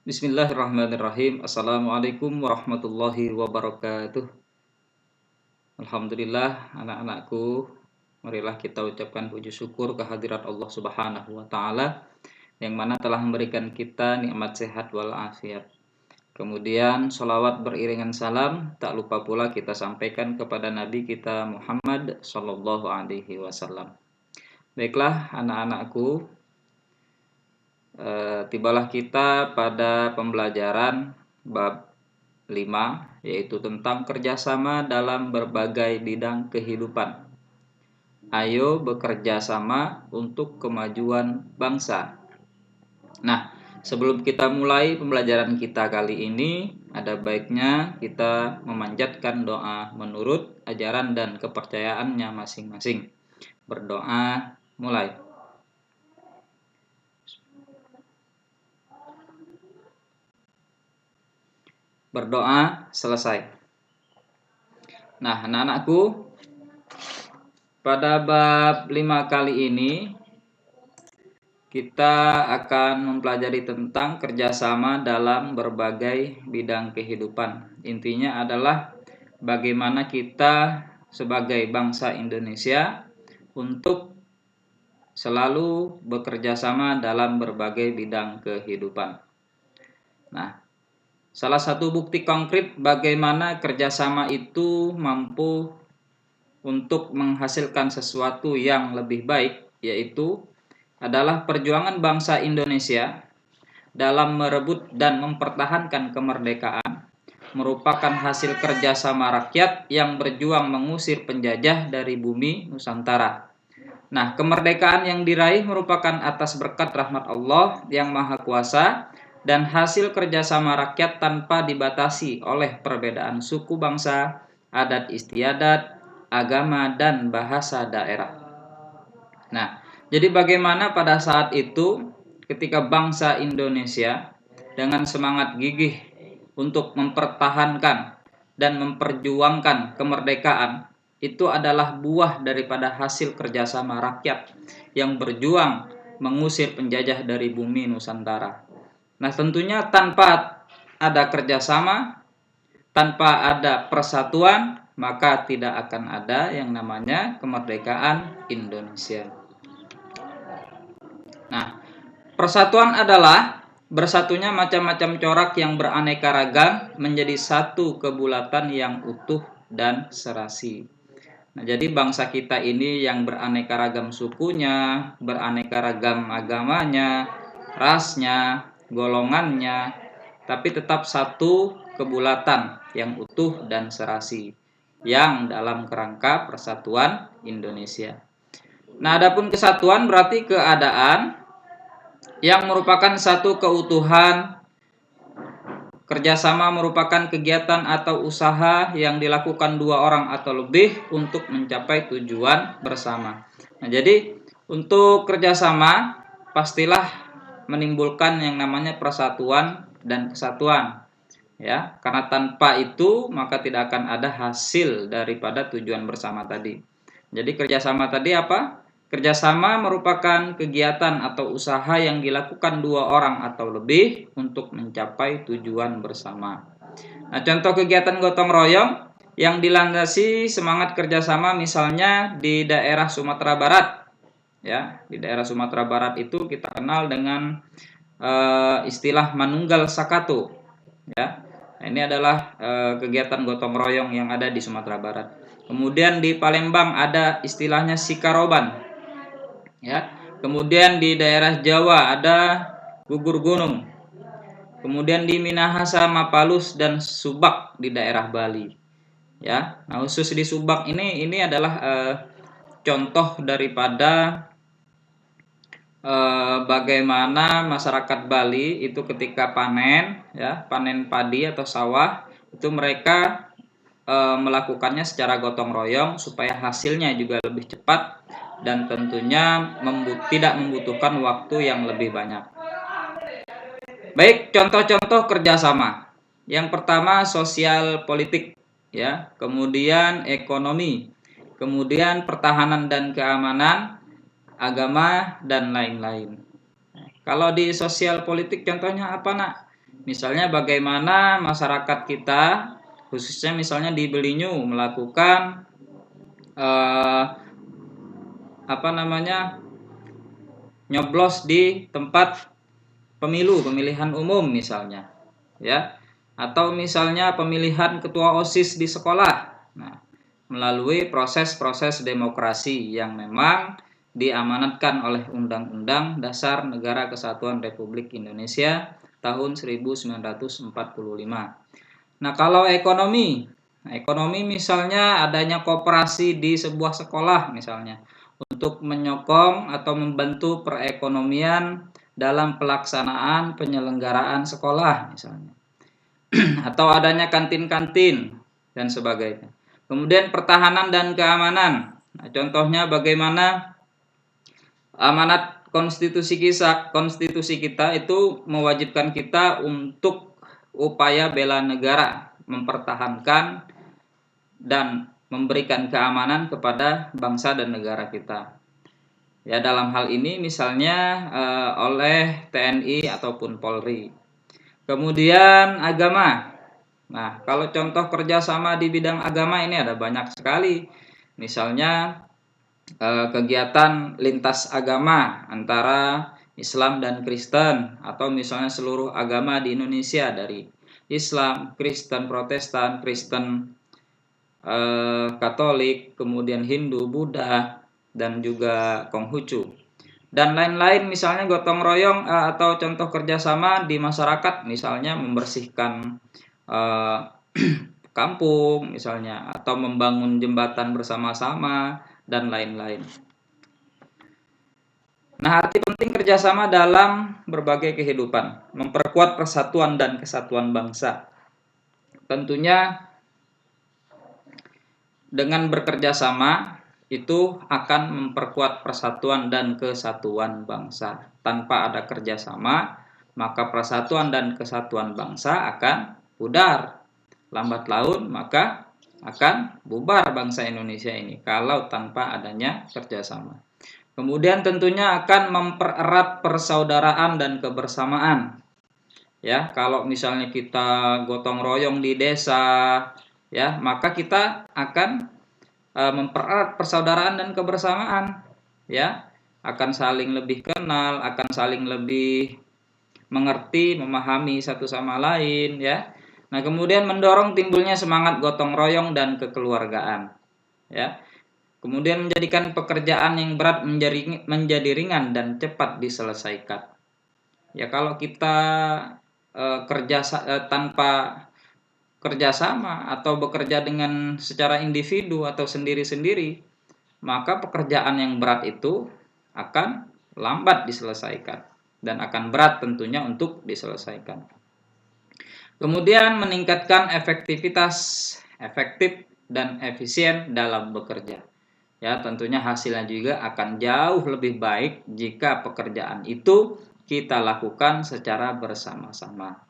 Bismillahirrahmanirrahim. Assalamualaikum warahmatullahi wabarakatuh. Alhamdulillah, anak-anakku, marilah kita ucapkan puji syukur kehadirat Allah Subhanahu wa taala yang mana telah memberikan kita nikmat sehat walafiat. Kemudian sholawat beriringan salam tak lupa pula kita sampaikan kepada Nabi kita Muhammad Sallallahu Alaihi Wasallam. Baiklah anak-anakku, tibalah kita pada pembelajaran bab 5, yaitu tentang kerjasama dalam berbagai bidang kehidupan. Ayo bekerja sama untuk kemajuan bangsa. Nah, sebelum kita mulai pembelajaran kita kali ini, ada baiknya kita memanjatkan doa menurut ajaran dan kepercayaannya masing-masing. Berdoa mulai. Berdoa selesai. Nah, anak-anakku, pada bab 5 kali ini kita akan mempelajari tentang kerjasama dalam berbagai bidang kehidupan. Intinya adalah bagaimana kita sebagai bangsa Indonesia untuk selalu bekerja sama dalam berbagai bidang kehidupan. Nah, salah satu bukti konkret bagaimana kerjasama itu mampu untuk menghasilkan sesuatu yang lebih baik, yaitu adalah perjuangan bangsa Indonesia dalam merebut dan mempertahankan kemerdekaan merupakan hasil kerjasama rakyat yang berjuang mengusir penjajah dari bumi Nusantara. Nah, kemerdekaan yang diraih merupakan atas berkat rahmat Allah yang Maha Kuasa dan hasil kerjasama rakyat tanpa dibatasi oleh perbedaan suku bangsa, adat istiadat, agama, dan bahasa daerah. Nah, jadi bagaimana pada saat itu ketika bangsa Indonesia dengan semangat gigih untuk mempertahankan dan memperjuangkan kemerdekaan, itu adalah buah daripada hasil kerjasama rakyat yang berjuang mengusir penjajah dari bumi Nusantara. Nah, tentunya tanpa ada kerjasama, tanpa ada persatuan, maka tidak akan ada yang namanya kemerdekaan Indonesia. Nah, persatuan adalah bersatunya macam-macam corak yang beraneka ragam menjadi satu kebulatan yang utuh dan serasi. Nah, jadi bangsa kita ini yang beraneka ragam sukunya, beraneka ragam agamanya, rasnya, golongannya, tapi tetap satu kebulatan yang utuh dan serasi yang dalam kerangka persatuan Indonesia. Nah, adapun kesatuan berarti keadaan yang merupakan satu keutuhan. Kerjasama merupakan kegiatan atau usaha yang dilakukan dua orang atau lebih untuk mencapai tujuan bersama. Nah, jadi untuk kerjasama pastilah menimbulkan yang namanya persatuan dan kesatuan, ya. Karena tanpa itu maka tidak akan ada hasil daripada tujuan bersama tadi. Jadi kerjasama tadi apa? Kerjasama merupakan kegiatan atau usaha yang dilakukan dua orang atau lebih untuk mencapai tujuan bersama. Nah, contoh kegiatan gotong royong yang dilandasi semangat kerjasama misalnya di daerah Sumatera Barat. Ya, di daerah Sumatera Barat itu kita kenal dengan istilah Manunggal Sakato. Ya, nah, ini adalah kegiatan gotong royong yang ada di Sumatera Barat. Kemudian di Palembang ada istilahnya Sikaroban. Ya, kemudian di daerah Jawa ada gugur gunung. Kemudian di Minahasa, Mapalus, dan Subak di daerah Bali. Ya, nah khusus di Subak ini adalah contoh daripada bagaimana masyarakat Bali itu ketika panen, ya, panen padi atau sawah, itu mereka melakukannya secara gotong royong supaya hasilnya juga lebih cepat dan tentunya tidak membutuhkan waktu yang lebih banyak. Baik, contoh-contoh kerjasama. Yang pertama sosial politik, ya, kemudian ekonomi, kemudian pertahanan dan keamanan, agama, dan lain-lain. Kalau di sosial politik contohnya apa, nak? Misalnya bagaimana masyarakat kita, khususnya misalnya di Belinyu, melakukan eh, nyoblos di tempat pemilihan umum misalnya, ya, atau misalnya pemilihan ketua OSIS di sekolah. Nah, melalui proses-proses demokrasi yang memang diamanatkan oleh Undang-Undang Dasar Negara Kesatuan Republik Indonesia tahun 1945. Nah, kalau ekonomi misalnya adanya koperasi di sebuah sekolah misalnya untuk menyokong atau membantu perekonomian dalam pelaksanaan penyelenggaraan sekolah misalnya, atau adanya kantin-kantin dan sebagainya. Kemudian pertahanan dan keamanan. Nah, contohnya bagaimana amanat konstitusi kita itu mewajibkan kita untuk upaya bela negara, mempertahankan dan memberikan keamanan kepada bangsa dan negara kita. Ya, dalam hal ini misalnya oleh TNI ataupun Polri. Kemudian agama. Nah, kalau contoh kerjasama di bidang agama ini ada banyak sekali. Misalnya kegiatan lintas agama antara Islam dan Kristen, atau misalnya seluruh agama di Indonesia dari Islam, Kristen, Protestan, Kristen Katolik, kemudian Hindu, Buddha, dan juga Konghucu dan lain-lain, misalnya gotong royong atau contoh kerjasama di masyarakat, misalnya membersihkan kampung misalnya, atau membangun jembatan bersama-sama dan lain-lain. Nah, arti penting kerjasama dalam berbagai kehidupan, memperkuat persatuan dan kesatuan bangsa. Tentunya dengan bekerjasama itu akan memperkuat persatuan dan kesatuan bangsa. Tanpa ada kerjasama, maka persatuan dan kesatuan bangsa akan pudar. Lambat laun maka akan bubar bangsa Indonesia ini kalau tanpa adanya kerjasama. Kemudian tentunya akan mempererat persaudaraan dan kebersamaan. Ya, kalau misalnya kita gotong royong di desa, ya, maka kita akan mempererat persaudaraan dan kebersamaan, ya, akan saling lebih kenal, akan saling lebih mengerti, memahami satu sama lain, ya. Nah, kemudian mendorong timbulnya semangat gotong royong dan kekeluargaan, ya. Kemudian menjadikan pekerjaan yang berat menjadi ringan dan cepat diselesaikan. Ya, kalau kita tanpa kerjasama atau bekerja dengan secara individu atau sendiri-sendiri, maka pekerjaan yang berat itu akan lambat diselesaikan dan akan berat tentunya untuk diselesaikan. Kemudian meningkatkan efektif dan efisien dalam bekerja. Ya, tentunya hasilnya juga akan jauh lebih baik jika pekerjaan itu kita lakukan secara bersama-sama.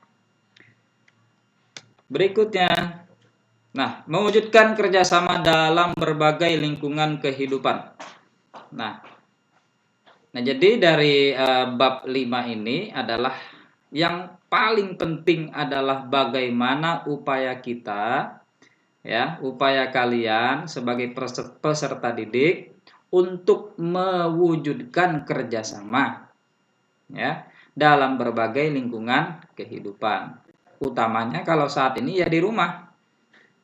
Berikutnya, nah, mewujudkan kerjasama dalam berbagai lingkungan kehidupan. Nah, jadi dari bab 5 ini adalah yang paling penting adalah bagaimana upaya kita, ya, upaya kalian sebagai peserta didik untuk mewujudkan kerjasama, ya, dalam berbagai lingkungan kehidupan. Utamanya kalau saat ini ya di rumah,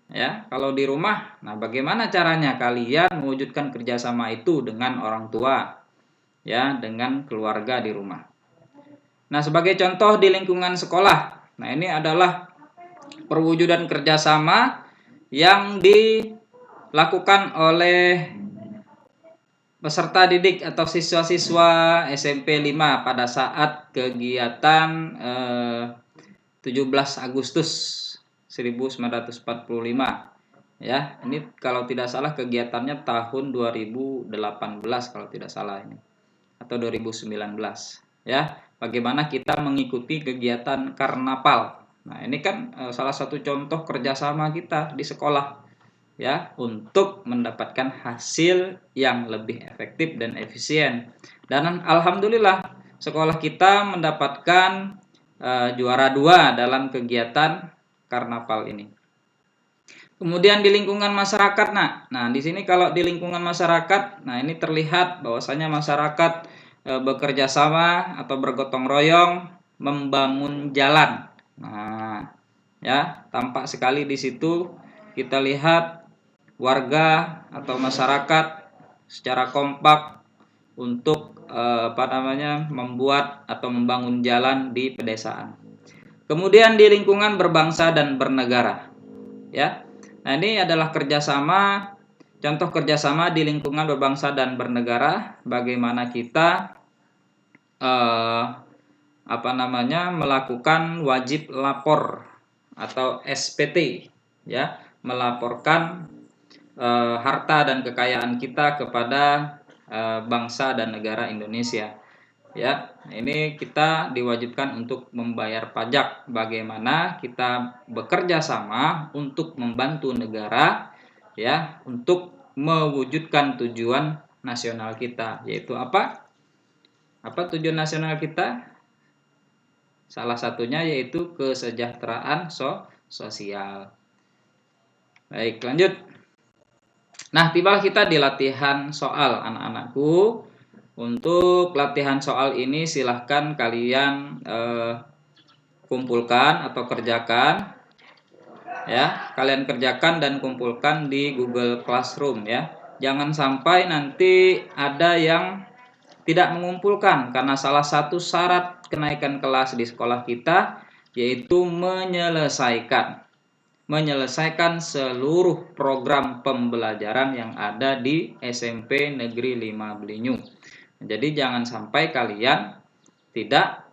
ya. Kalau di rumah, nah bagaimana caranya kalian mewujudkan kerjasama itu dengan orang tua, ya, dengan keluarga di rumah. Nah, sebagai contoh di lingkungan sekolah, nah ini adalah perwujudan kerjasama yang dilakukan oleh peserta didik atau siswa-siswa SMP 5 pada saat kegiatan 17 Agustus 1945. Ya, ini kalau tidak salah kegiatannya tahun 2018 kalau tidak salah ini, atau 2019, ya. Bagaimana kita mengikuti kegiatan karnaval. Nah, ini kan salah satu contoh kerjasama kita di sekolah, ya, untuk mendapatkan hasil yang lebih efektif dan efisien. Dan alhamdulillah sekolah kita mendapatkan juara 2 dalam kegiatan karnaval ini. Kemudian di lingkungan masyarakat, nah di sini kalau di lingkungan masyarakat, nah ini terlihat bahwasanya masyarakat bekerja sama atau bergotong royong membangun jalan. Nah, ya tampak sekali di situ kita lihat warga atau masyarakat secara kompak untuk membuat atau membangun jalan di pedesaan. Kemudian di lingkungan berbangsa dan bernegara, ya. Nah, ini adalah kerjasama, contoh kerjasama di lingkungan berbangsa dan bernegara, bagaimana kita melakukan wajib lapor atau SPT, ya, melaporkan harta dan kekayaan kita kepada bangsa dan negara Indonesia. Ya, ini kita diwajibkan untuk membayar pajak. Bagaimana kita bekerja sama untuk membantu negara, ya, untuk mewujudkan tujuan nasional kita, yaitu apa? Apa tujuan nasional kita? Salah satunya yaitu kesejahteraan sosial. Baik, lanjut. Nah, tiba kita di latihan soal, anak-anakku. Untuk latihan soal ini silahkan kalian kumpulkan atau kerjakan, ya. Kalian kerjakan dan kumpulkan di Google Classroom, ya. Jangan sampai nanti ada yang tidak mengumpulkan, karena salah satu syarat kenaikan kelas di sekolah kita yaitu menyelesaikan seluruh program pembelajaran yang ada di SMP Negeri 5 Belinyu. Jadi jangan sampai kalian tidak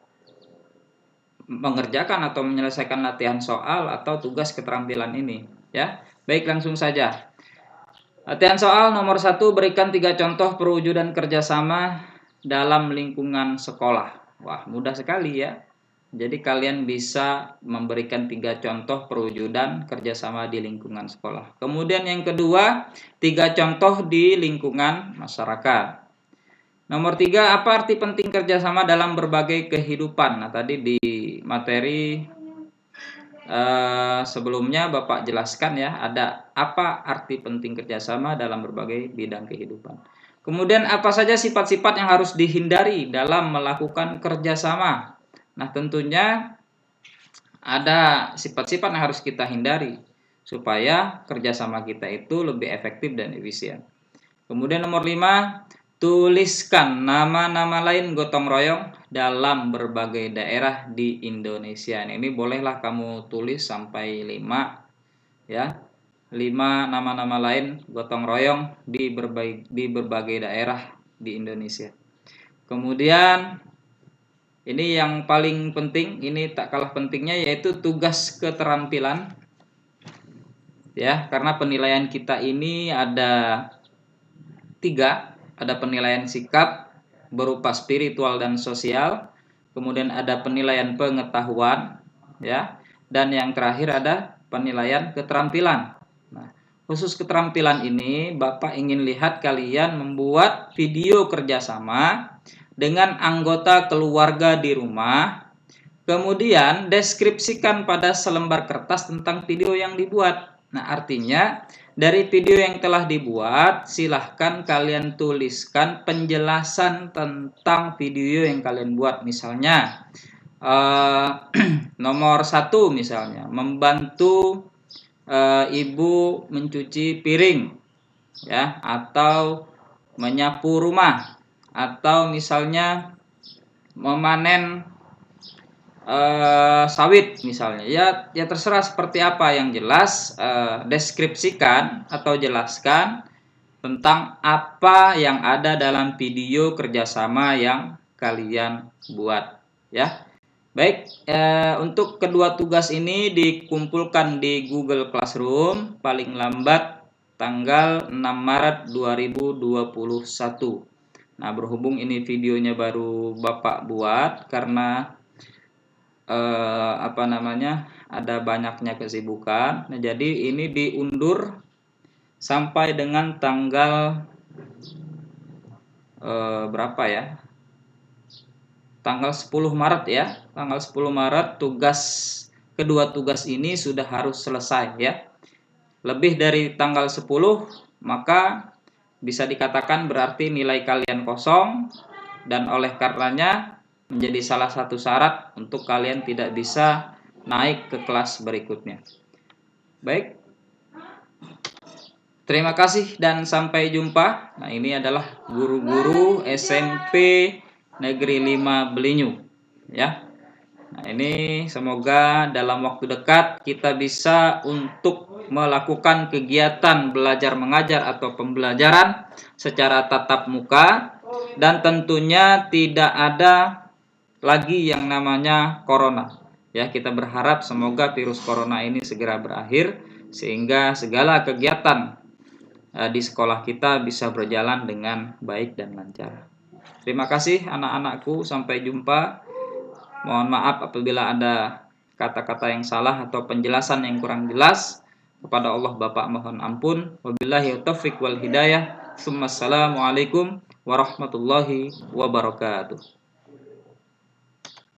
mengerjakan atau menyelesaikan latihan soal atau tugas keterampilan ini, ya. Baik, langsung saja. Latihan soal nomor 1, berikan 3 contoh perwujudan kerjasama dalam lingkungan sekolah. Wah, mudah sekali, ya. Jadi kalian bisa memberikan 3 contoh perwujudan kerjasama di lingkungan sekolah. Kemudian yang kedua, 3 contoh di lingkungan masyarakat. Nomor 3, apa arti penting kerjasama dalam berbagai kehidupan? Nah, tadi di materi sebelumnya Bapak jelaskan, ya, ada apa arti penting kerjasama dalam berbagai bidang kehidupan. Kemudian apa saja sifat-sifat yang harus dihindari dalam melakukan kerjasama? Nah, tentunya ada sifat-sifat yang harus kita hindari supaya kerjasama kita itu lebih efektif dan efisien. Kemudian nomor 5, tuliskan nama-nama lain gotong royong dalam berbagai daerah di Indonesia. Ini bolehlah kamu tulis sampai 5, ya. 5 nama-nama lain gotong royong di berbagai daerah di Indonesia. Kemudian ini yang paling penting, ini tak kalah pentingnya, yaitu tugas keterampilan, ya, karena penilaian kita ini ada 3. Ada penilaian sikap berupa spiritual dan sosial, kemudian ada penilaian pengetahuan, ya, dan yang terakhir ada penilaian keterampilan. Nah, khusus keterampilan ini Bapak ingin lihat kalian membuat video kerjasama dengan anggota keluarga di rumah, kemudian deskripsikan pada selembar kertas tentang video yang dibuat. Nah, artinya dari video yang telah dibuat, silahkan kalian tuliskan penjelasan tentang video yang kalian buat. Misalnya, nomor 1 misalnya, membantu ibu mencuci piring, ya, atau menyapu rumah, atau misalnya memanen sawit misalnya, ya terserah seperti apa, yang jelas deskripsikan atau jelaskan tentang apa yang ada dalam video kerjasama yang kalian buat, ya. Baik, untuk kedua tugas ini dikumpulkan di Google Classroom paling lambat tanggal 6 Maret 2021. Nah, berhubung ini videonya baru Bapak buat karena ada banyaknya kesibukan. Nah, jadi ini diundur sampai dengan tanggal berapa ya? tanggal 10 Maret ya. Tanggal 10 Maret kedua tugas ini sudah harus selesai ya. Lebih dari tanggal 10 maka bisa dikatakan berarti nilai kalian kosong, dan oleh karenanya menjadi salah satu syarat untuk kalian tidak bisa naik ke kelas berikutnya. Baik, terima kasih dan sampai jumpa. Nah, ini adalah guru-guru SMP Negeri 5 Belinyu ya. Nah, ini semoga dalam waktu dekat kita bisa untuk melakukan kegiatan belajar mengajar atau pembelajaran secara tatap muka, dan tentunya tidak ada lagi yang namanya corona. Ya, kita berharap semoga virus corona ini segera berakhir sehingga segala kegiatan di sekolah kita bisa berjalan dengan baik dan lancar. Terima kasih anak-anakku, sampai jumpa. Mohon maaf apabila ada kata-kata yang salah atau penjelasan yang kurang jelas. Kepada Allah Bapak mohon ampun. Wabillahi taufiq wal hidayah. Assalamualaikum warahmatullahi wabarakatuh.